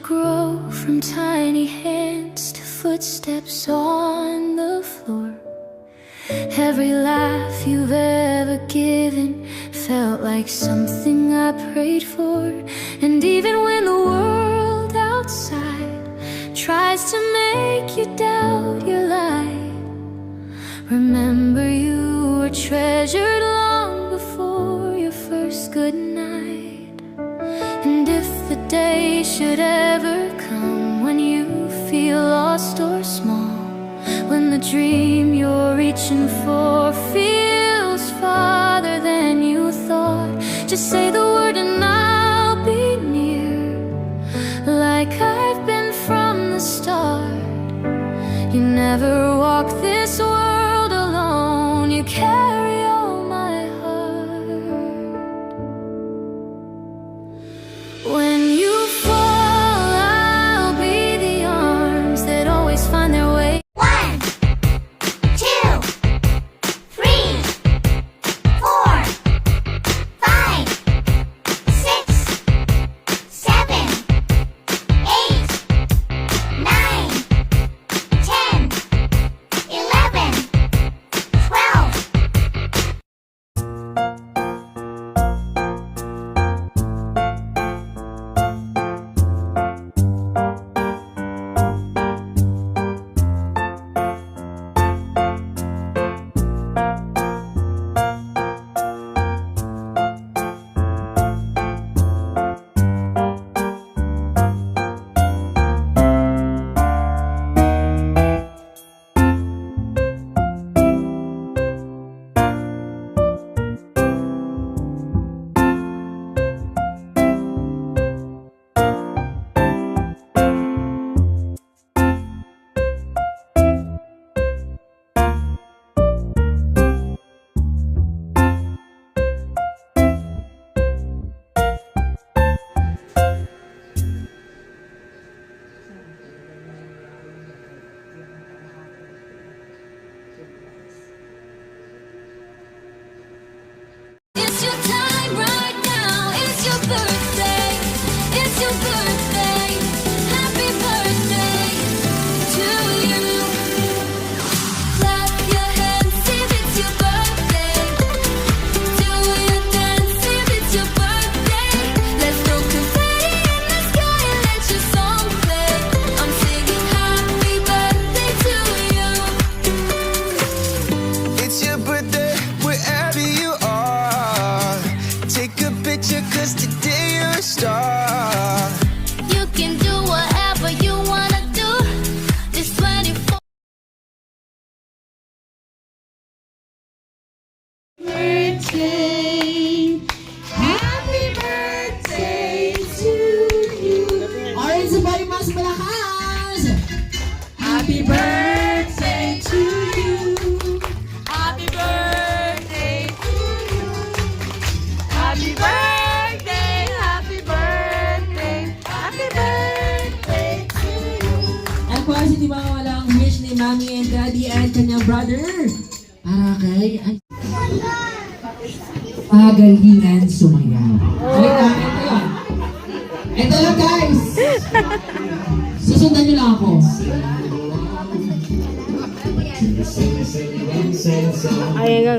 grow from tiny hands to footsteps on the floor. Every laugh you've ever given felt like something I prayed for. And even when the world outside tries to make you doubt your light, remember you were treasured long before your first good night. And if the day should ever come when you feel lost or small, when the dream you're reaching for feels farther than you thought, just say the word and I'll be near, like I've been from the start. You never walk this world alone, you carry all my heart. When you fall, I'll be the arms that always find their way. 1, 2, 3, 4, 5, 6, 7, 8, 9, 10, 11, 12. It's your time right now, it's your birthday, it's your birthday, happy birthday to you. Clap your hands if it's your birthday, do your dance if it's your birthday. Let's throw confetti in the sky and let your song play. I'm singing happy birthday to you. It's your birthday, wherever you are. Take a picture, cause today you're a star. You can do whatever you wanna do. This 24. Birthday, happy birthday to you. Orange sabay mas malakas. Happy birthday to you. Happy birthday to you. Happy birthday, happy birthday, happy birthday to you. At kung di ba wala ang wish ni Mommy and Daddy at kanyang brother para kay pagalingan sumayaw. Balik na, ito yun. Ito lang guys. Susundan niyo lang ako. Ayan nga.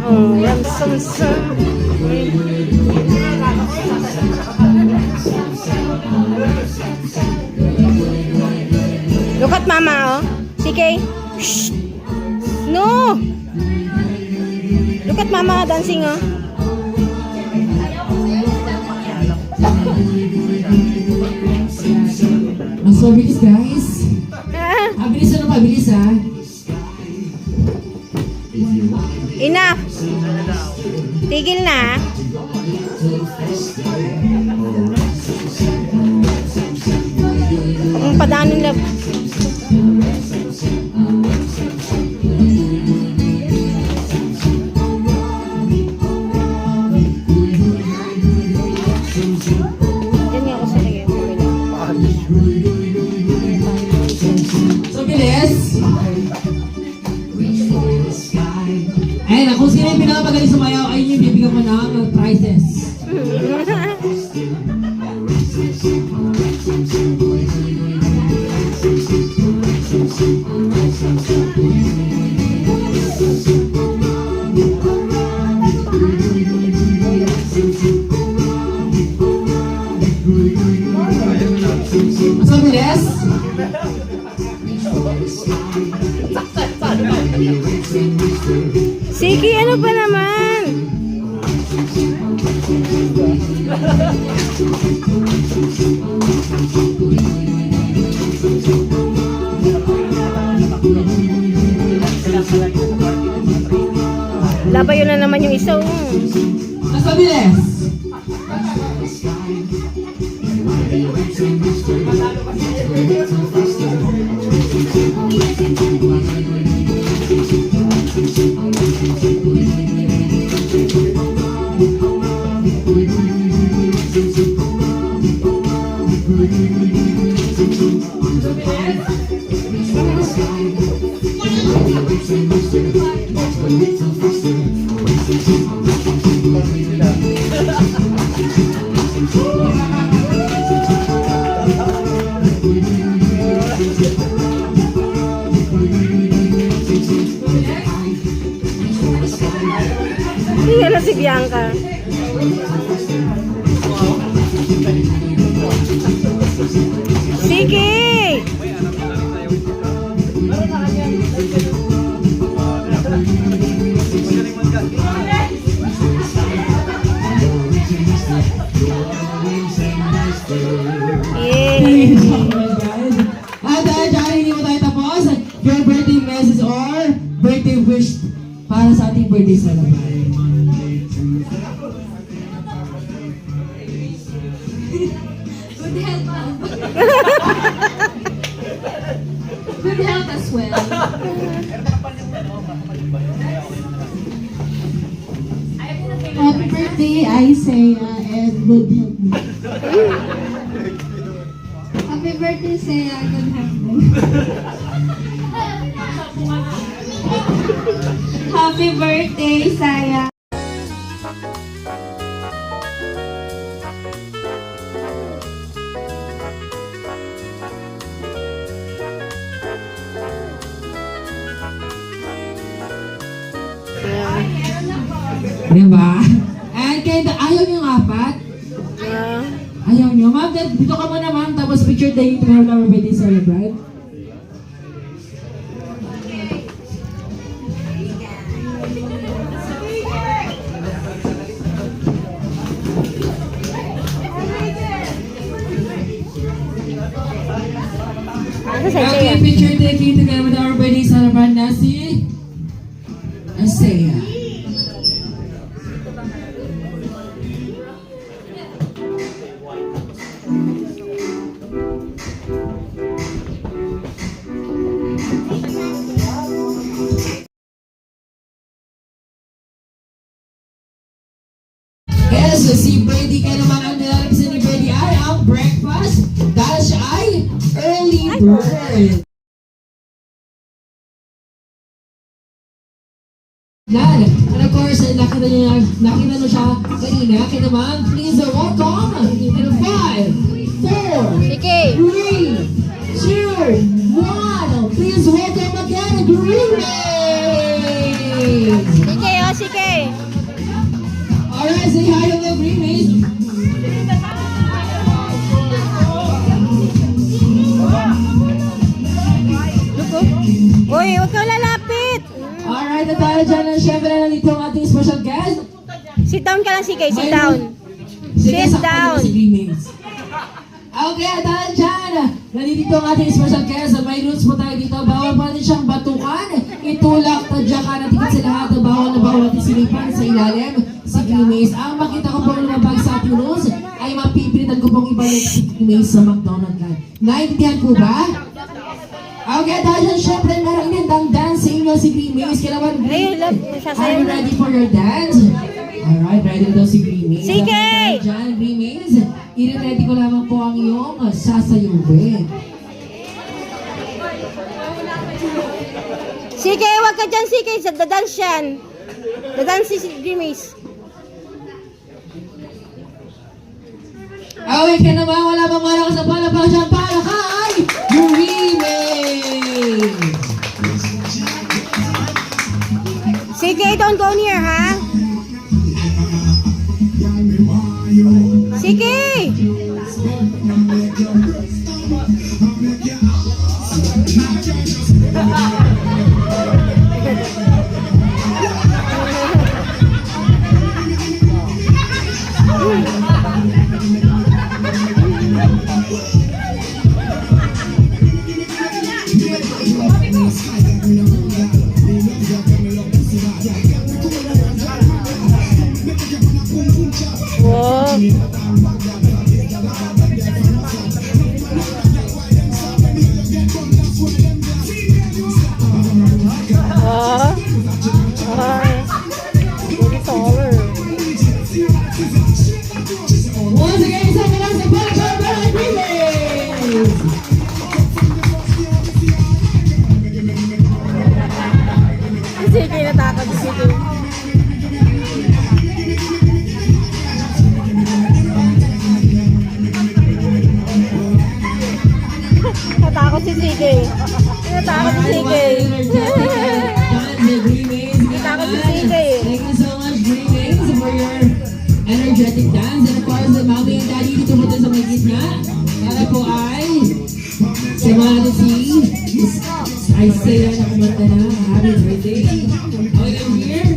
Oh, yan, Look at mama, oh. CK. Shh. No. Look at mama dancing, oh. Mas mabilis guys. Mabilis ano mabilis ha. Enough. Tigil na. Ang padanin lang. Yan nga ako sa lagay. So bilis. Ayun, kung sino yung pinakamagaling sumayaw, ayun yung bibigyan ko ng prizes. Ano ba naman? Labayo na naman yung isa. Mas mabilis. Hindi na si Bianca. Sige! Yay! At dahil dyan, hindi mo tayo tapos. Your birthday message or birthday wish para sa ating birthday celebration. Good health as well. Happy birthday, Isaiah, and good health. Happy birthday, Isaiah, good health. Happy birthday, Isaiah. Diba? And kaya ayaw niyo ng apat? Ayaw niyo? Ma'am, dito ka muna ma'am, tapos picture tayo tomorrow na we're birthday celebrate. Ano sa Okay, Isaiah? picture taking together with our birthday celebrant na si Isaiah. Yes, si Brady ka naman ang nilalabas ni Brady ay ang breakfast dahil siya ay early bird. And of course, nakita niyo siya kanina. Kaya naman, please welcome in 5, 4, Sige! 3, 2, 1. Please welcome again, Green Maze! Sige, oh, sige! Alright, say hi to the Green Maze. Uy, huwag kang lalapit! Alright, at dahil dyan, syempre nandito ang ating special guest. Sit down ka lang, sige. Sit down. Sige, Sit sakto down. na si Green Maze. Okay, at dahil dyan, nandito ang ating special guest. May rules po tayo dito. Bawal pa rin siyang batukan, itulak, tadyakan, at higit sa lahat, bawal na bawal natin silipan sa ilalim si Green Maze. Ang makita ko pong lumabag sa ating rules ay mapipilitan ko pong ibalik si Green Maze sa McDonald's line. Naintindihan po ba? Okay, dahil dyan, syempre, meron inindang dance sa inyo si Green Maze. Kaya naman, Ayun, love. are Sasayaw you na. ready for your dance? Alright, ready na daw si Green Maze. Sige! Dahil dyan, Green Maze, i-ready ko lamang po ang iyong sasayawin. Sige, huwag ka dyan, sige. Dadance yan. Dadance si Jimmy's. Okay ka naman, wala bang malakas na palapang dyan para kay Green Maze! Sige, don't go near, ha? Sige! Ah. Ay. Very taller. Once again, isang lang sa Bachelor Ballad Remix! Sige, natakot si CK. Natakot si CK. Natakot si CK. Natakot si CK. Thank you so much, Remix, for your energetic dance. And of course, the mommy and daddy dito po sa may gitna. Para po ay samahan natin si Isaiah na kumanta na. Happy birthday. Okay, I'm here.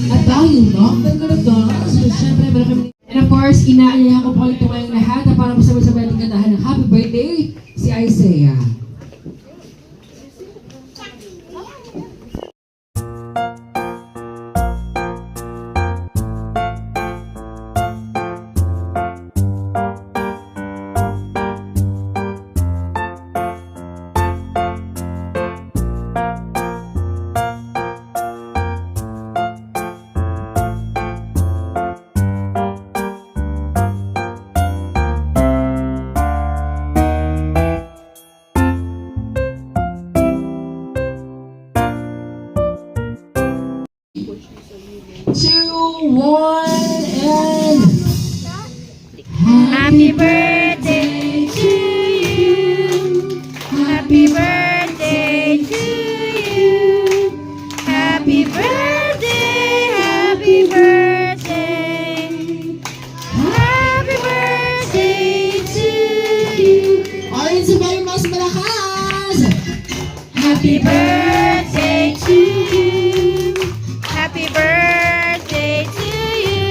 At dahil no, ganda na dance. Siyempre, meron kami. And of course, inaayahan ko po ulit ngayong lahat na para masabay-sabay natin kantahan ng happy birthday si Isaiah. Two, one, and Happy birthday to you. Happy birthday to you. Happy birthday, happy birthday. Happy birthday to you. Ayun si Bayo mas malakas! Happy birthday to you. Happy birthday to you.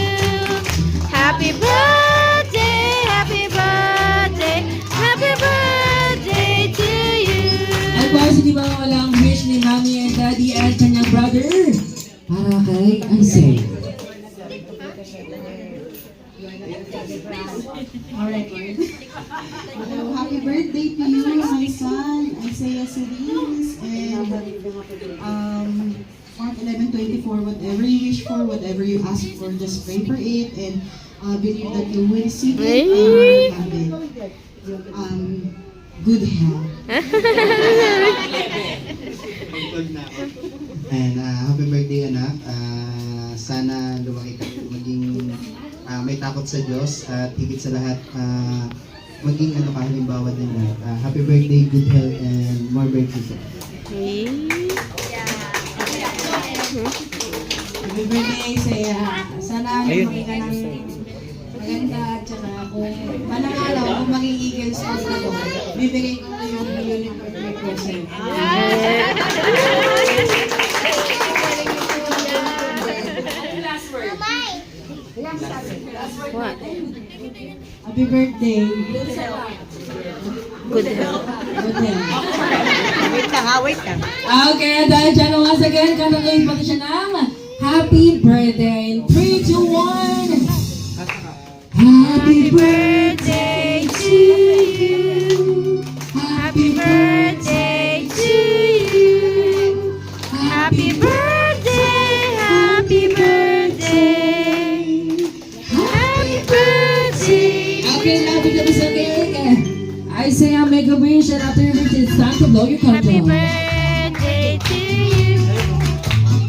Happy birthday, happy birthday, happy birthday to you. At boys, hindi ba walang wish ni Mommy and Daddy at kanyang brother? Para kay Isaiah. Alright, Lord. Hello, happy birthday to you, my son, Isaiah Cerise, and Mark 11:24, whatever you wish for, whatever you ask for, just pray for it, and believe that you will receive it and have it. Good health. And happy birthday anak. Sana lumaki ka maging may takot sa Diyos at higit sa lahat maging halimbawa din lahat. Happy birthday, good health, and more birthdays. Happy birthday, Isaiah. Sana lumaki ka ng maganda at saka kung balang araw, kung maging Eagle Scout ako, bibigay ko yung uniform request sa'yo. What? Happy birthday. Good health. Good health. Wait lang. Okay, dahil dyan once again, kantahin pati siya ng happy birthday. 3, 2, 1. Happy birthday to you. Happy birthday to you. Happy birthday, happy birthday. Happy birthday. Okay, lapit na sa cake. Isaiah, make a wish, and after your wish, it's time to blow your Happy candle. birthday to you.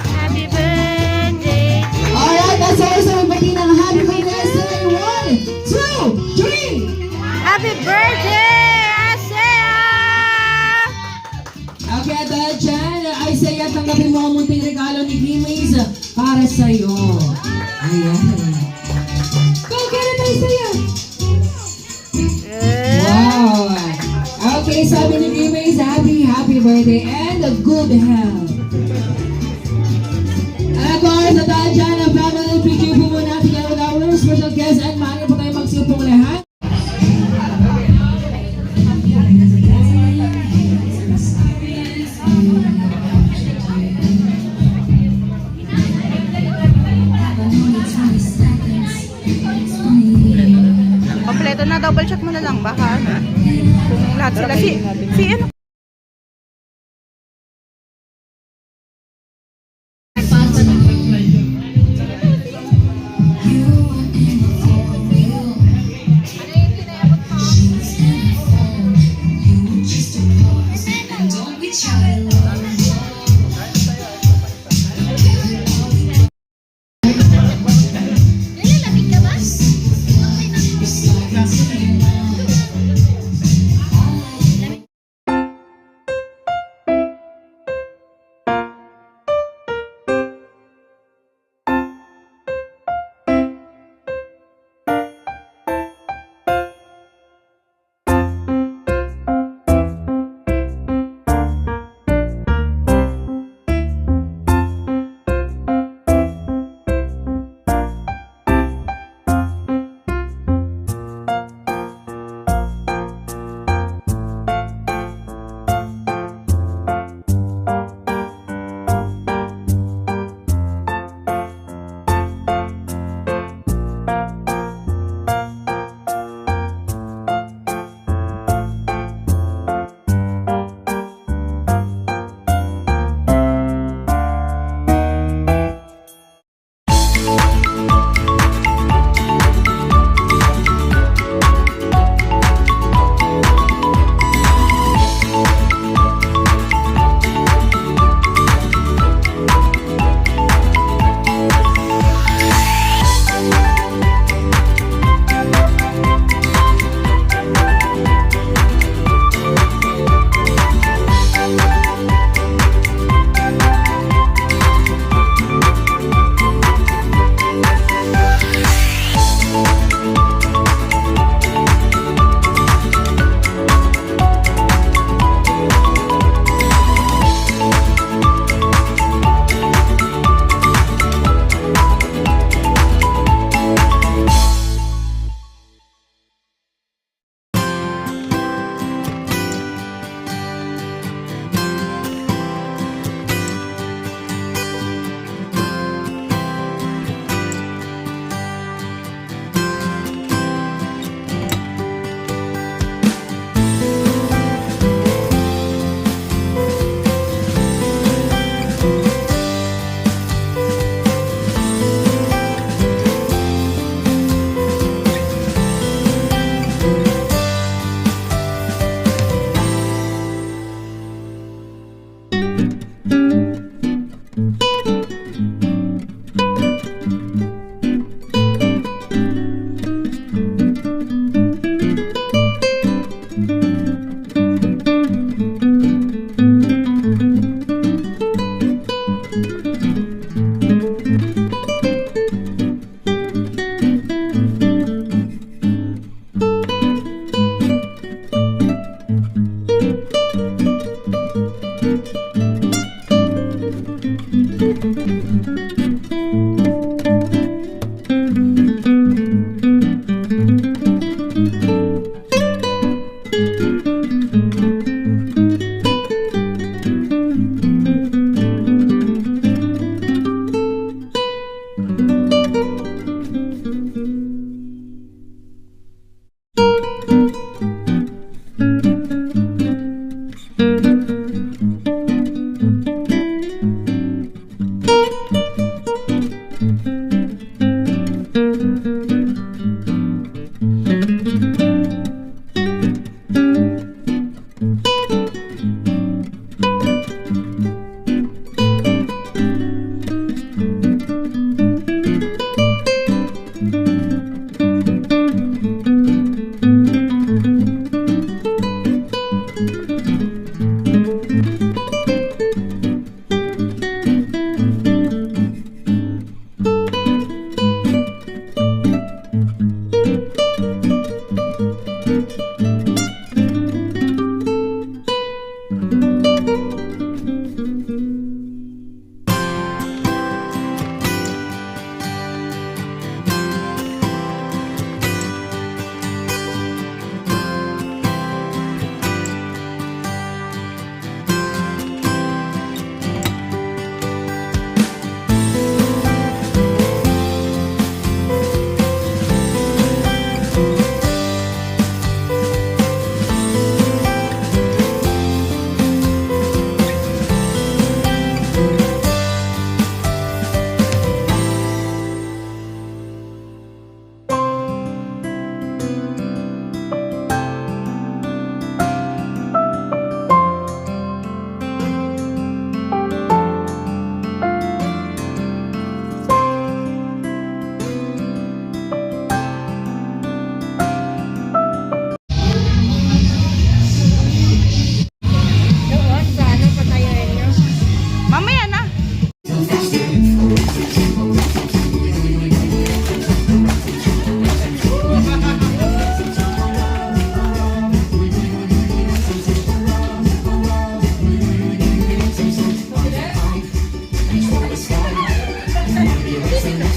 Happy birthday to you. Alright, that's all sa magbati ng happy birthday sa 1, 2, 3. Happy birthday, Isaiah! Okay, at dahil dyan, Isaiah, tanggapin mo ang munting regalo ni Grimace para sa'yo. Ayan. Go get it, prosperity, and good health. And of course, sa dahil dyan ang family picture po muna together with our special guest and maaari po tayo magsiupong lahat. Kompleto na, double check mo na lang baka ano. Kung lahat sila si ano.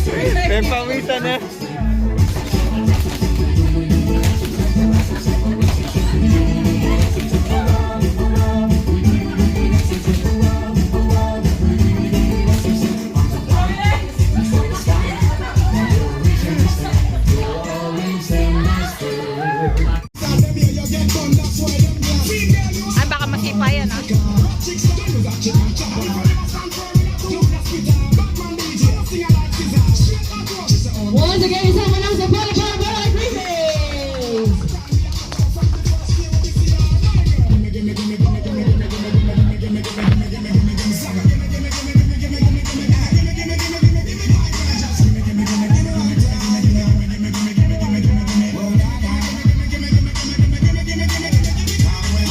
May pawisan na. Ay, baka masipa yan, ah. Once again, isama lang sa Para Remix!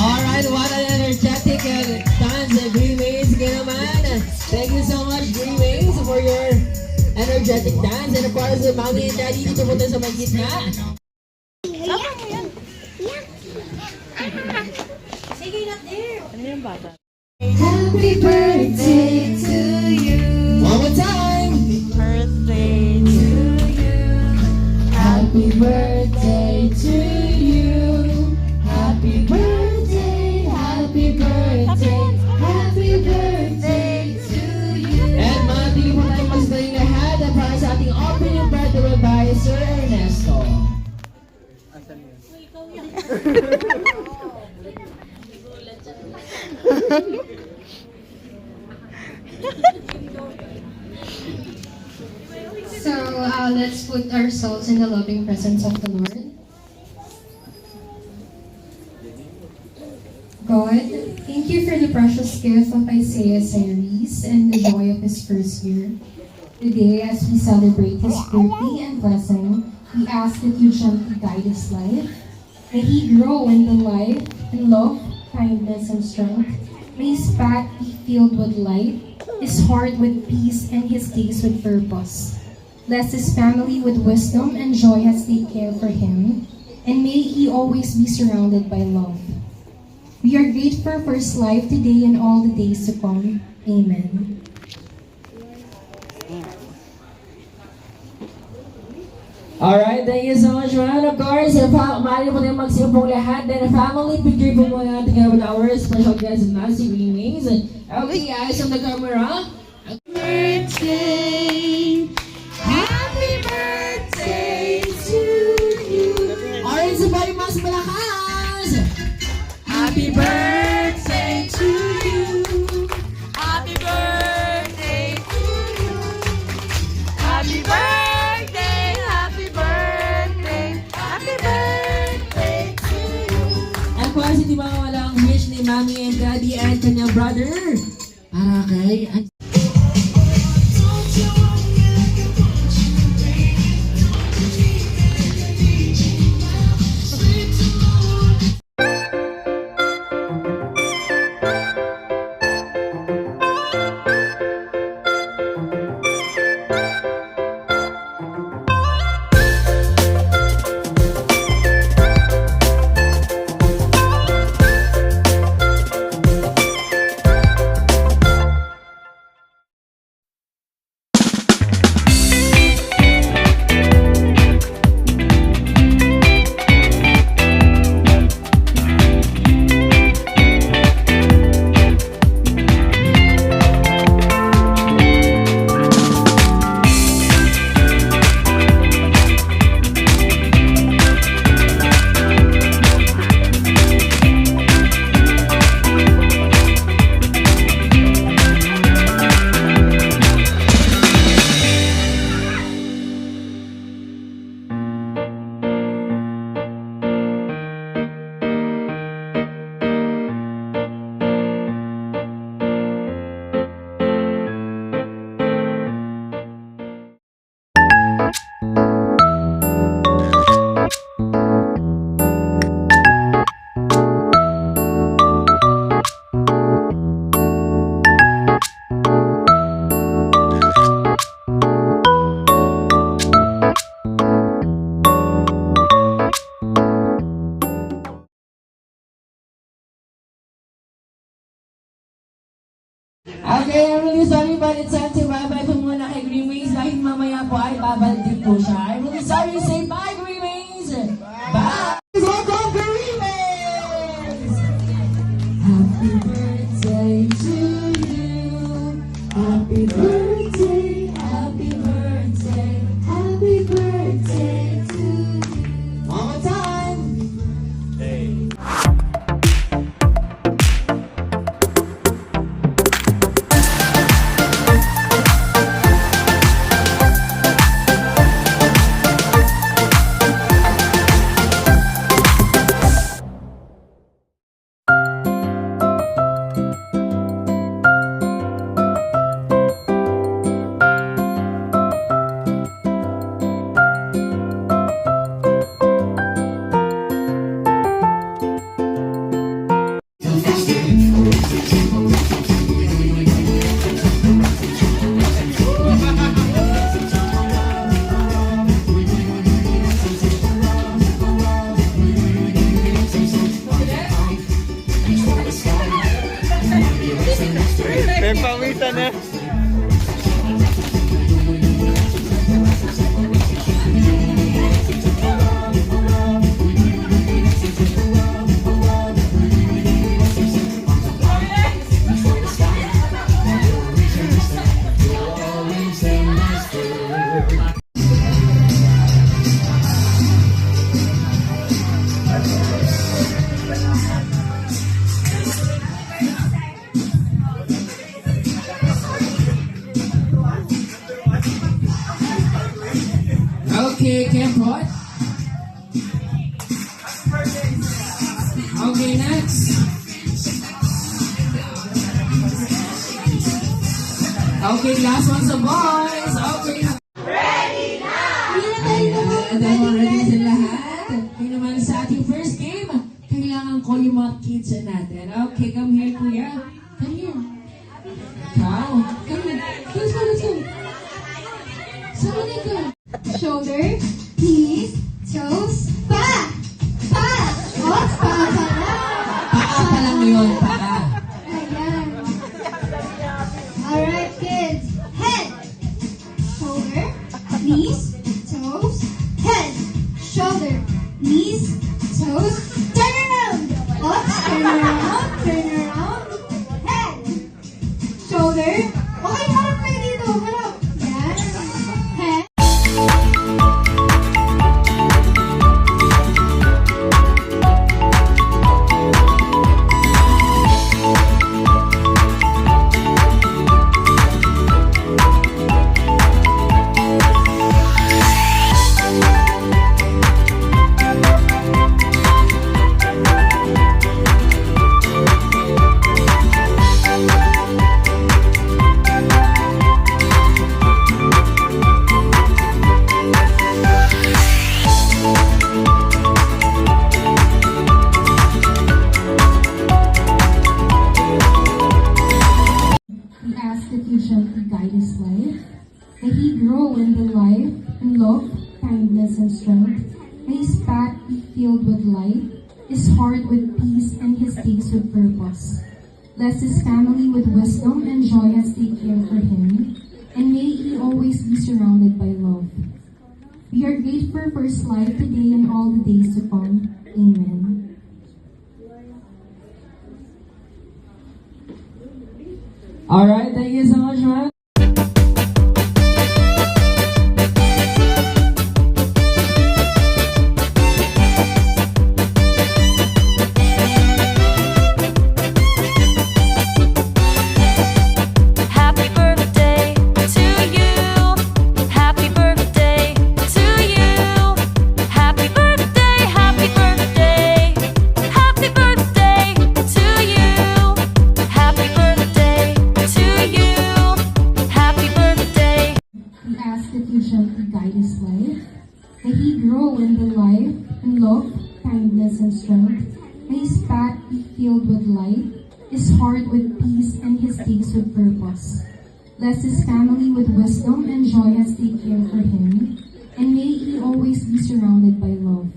Alright, what an energetic dance, Green Wings. Again naman, thank you so much, Green Wings, for your energetic dance. And of course, Mommy and Daddy dito punta sa may gitna. Happy birthday to you. One more time. Birthday to you. Happy birthday to you. Happy birthday, happy birthday, happy birthday to you. And mga tingin po tayo magsasaling lahat para sa ating opening birthday by Sir Ernesto. So let's put ourselves in the loving presence of the Lord. God, thank you for the precious gift of Isaiah's series and the joy of his first year. Today, as we celebrate his birthday and blessing, we ask that you gently guide his life. May he grow in the life and love, kindness, and strength. May his path be filled with light, his heart with peace, and his days with purpose. Bless his family with wisdom and joy as they care for him, and may he always be surrounded by love. We are grateful for his life today and all the days to come. Amen. Alright, thank you so much, man. Of course, maaari po tayo magsimpong lahat. Then, family picture po muna natin with our special guest, Nancy Green Wings. Okay, eyes on the camera. Birthday! Happy birthday to you! Alright, sabay mas malakas! Happy birthday to you! Happy birthday to you! Happy birthday! Of course, hindi mawala ang wish ni Mommy and Daddy and kanyang brother. Para kay nga po ay babalik din po siya. I'm really sorry to say bye, Greenways! Bye! Welcome, Greenways! Happy birthday to you. Happy birthday, happy birthday, happy birthday to you. One more time! May pawisan na. Okay, Kempot. Okay, next. Okay, last one's the boys. Okay. Ready na! Ready sa lahat. Okay naman sa ating first game. Kailangan ko yung mga kids natin. Okay, come here, kuya. Come here. Ikaw. Come here. Let's go, let's go. Saan na ikaw? Shoulder, knees, toes, pa! Pa! What's pa pala? Paa pa lang yun, paa. Ayan. Alright, kids. Head. Shoulder, knees, toes, head. Shoulder, knees, toes. Turn around. Oops, turn around, turn around. Head. Shoulder. Okay, harap kayo dito. Harap. Yan. Head. We ask that you gently guide his life, that he grow in the life and love, kindness, and strength. May his path be filled with light, his heart with peace, and his days with purpose. Bless his family with wisdom and joy as they care for him, and may he always be surrounded by love. We are grateful for his life today and all the days to come. Amen. Alright, thank you so much, man. Happy birthday to you. Happy birthday to you. Happy birthday, happy birthday. Happy birthday to you. Happy birthday to you. Happy birthday. We ask that you gently guide his life, that he grow in the life and love, kindness, and strength. May his path be filled with light, his heart with peace, and his days with purpose. Bless his family with wisdom and joy as they care for him, and may he always be surrounded by love.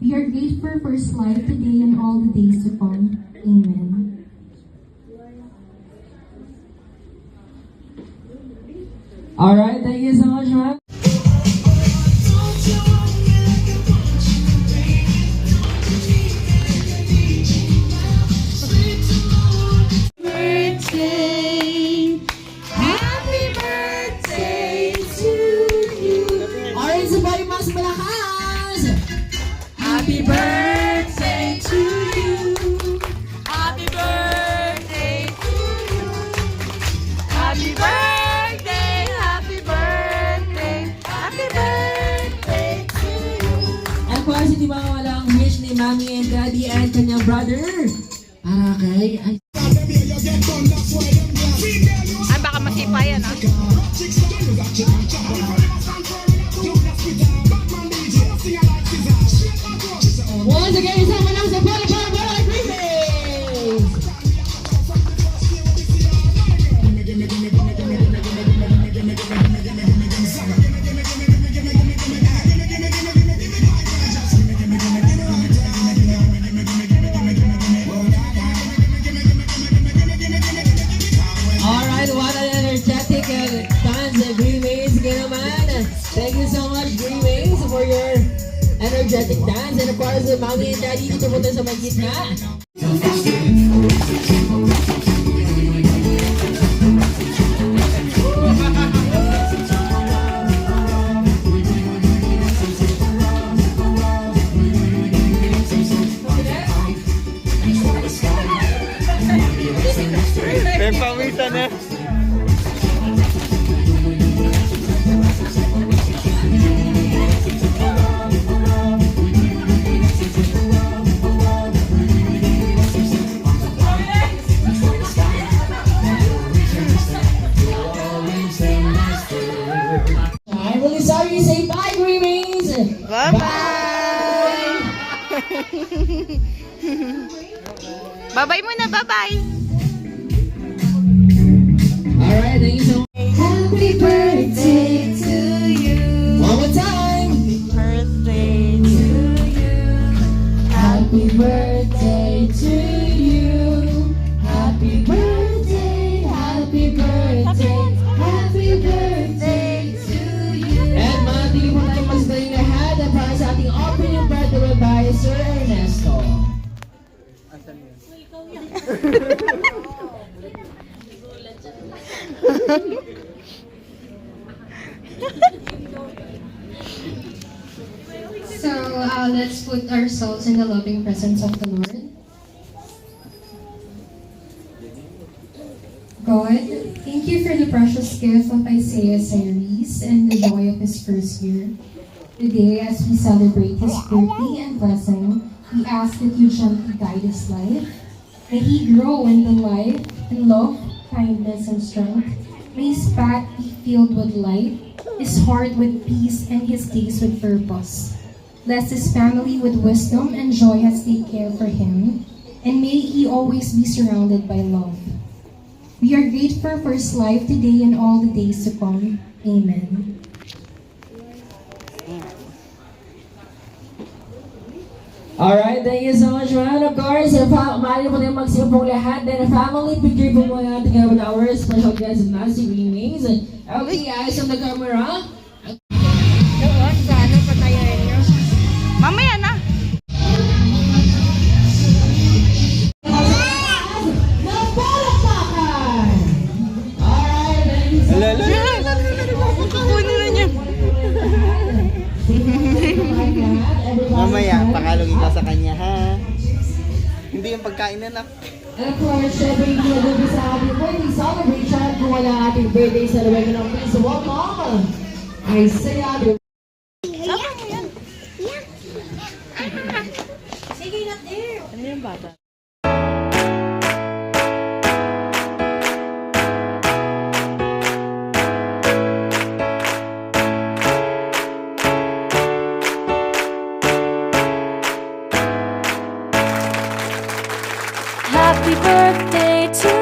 We are grateful for his life today and all the days to come. Amen. Alright, thank you so much, man. malakas! Happy birthday to you! Happy birthday to you. Happy birthday, happy birthday, happy birthday to you. Of course, hindi mawala ang wish ni Mommy and Daddy and kanyang brother. Para kay... Ay, Ay, baka masipa yan, ah. once again, isama lang sa Pala Remix! Alright, what an energetic dance, Green Wings. Again naman, thank you so much, Green Wings, for your energetic dance. And of course, Mommy and Daddy, dito po tayo sa may gitna. May pawisan na. I'm really sorry, say bye, Green Wings! Bye-bye! Bye-bye muna, bye-bye! Alright, thank you so much. Happy birthday to you. One more time! Birthday to you. Happy birthday to you. Happy birthday, happy birthday, happy birthday to you. And mati po tayo magsasaling lahat para sa ating opening birthday by Sir Ernesto. So let's put ourselves in the loving presence of the Lord. God, thank you for the precious gift of Isaiah series and the joy of his first year. Today, as we celebrate his birthday and blessing, we ask that you gently guide his life. May he grow in the life and love, kindness, and strength. May his path be filled with light, his heart with peace, and his days with purpose. Bless his family with wisdom and joy as they care for him, and may he always be surrounded by love. We are grateful for his life today and all the days to come. Amen. Alright, thank you so much, man. Of course, maaari po tayo magsimpong lahat. Then, family picture po muna natin with our special guest na si Green Wings. Okay, eyes on the camera. Doon, sa ano, patayin nyo. Mamaya na. Napalakpakan! Alright, thank you so much. Kukunin na niya. Mamaya, pakalugin ka sa kanya, ha? Hindi yung pagkain na. And of course, syempre hindi na doon sa ating birthday celebration kung wala ating birthday celebration ng please welcome Isaiah. Sama mo yan. Sige, not there. Ano yung bata? Happy birthday to